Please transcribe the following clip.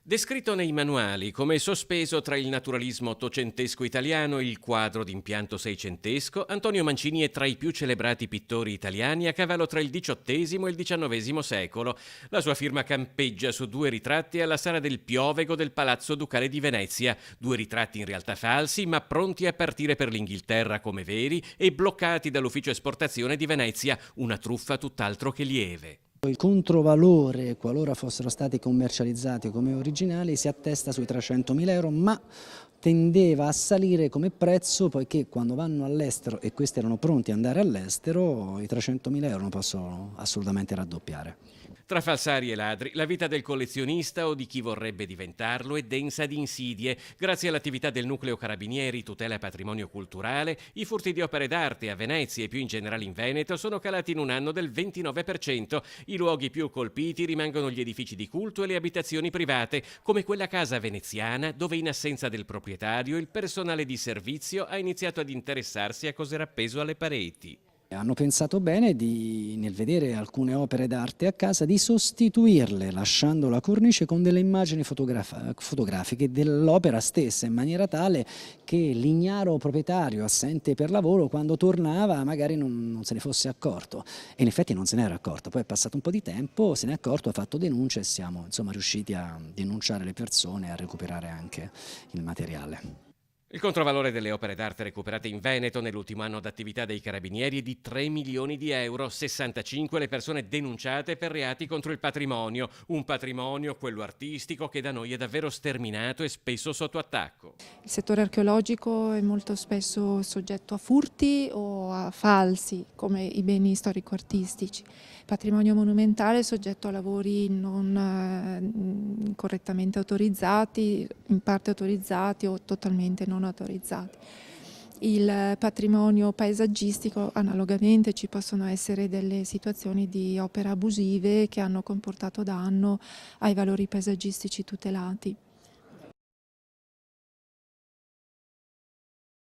Descritto nei manuali come sospeso tra il naturalismo ottocentesco italiano e il quadro d'impianto seicentesco, Antonio Mancini è tra i più celebrati pittori italiani a cavallo tra il XVIII e il XIX secolo. La sua firma campeggia su due ritratti alla sala del Piovego del Palazzo Ducale di Venezia, due ritratti in realtà falsi ma pronti a partire per l'Inghilterra come veri e bloccati dall'ufficio esportazione di Venezia, una truffa tutt'altro che lieve. Il controvalore, qualora fossero stati commercializzati come originali, si attesta sui 300.000 euro, ma tendeva a salire come prezzo poiché quando vanno all'estero, e questi erano pronti ad andare all'estero, i 300.000 euro non possono assolutamente raddoppiare. Tra falsari e ladri, la vita del collezionista o di chi vorrebbe diventarlo è densa di insidie. Grazie all'attività del Nucleo Carabinieri Tutela Patrimonio Culturale, i furti di opere d'arte a Venezia e più in generale in Veneto sono calati in un anno del 29%. I luoghi più colpiti rimangono gli edifici di culto e le abitazioni private, come quella casa veneziana dove in assenza del proprietario il personale di servizio ha iniziato ad interessarsi a cos'era appeso alle pareti. Hanno pensato bene nel vedere alcune opere d'arte a casa di sostituirle, lasciando la cornice con delle immagini fotografiche dell'opera stessa, in maniera tale che l'ignaro proprietario assente per lavoro quando tornava magari non se ne fosse accorto, e in effetti non se ne era accorto. Poi è passato un po' di tempo, se ne è accorto, ha fatto denuncia e siamo riusciti a denunciare le persone e a recuperare anche il materiale. Il controvalore delle opere d'arte recuperate in Veneto nell'ultimo anno d'attività dei carabinieri è di 3 milioni di euro, 65 le persone denunciate per reati contro il patrimonio, un patrimonio, quello artistico, che da noi è davvero sterminato e spesso sotto attacco. Il settore archeologico è molto spesso soggetto a furti o a falsi, come i beni storico-artistici. Il patrimonio monumentale è soggetto a lavori non correttamente autorizzati, in parte autorizzati o totalmente non autorizzati. Il patrimonio paesaggistico, analogamente, ci possono essere delle situazioni di opere abusive che hanno comportato danno ai valori paesaggistici tutelati.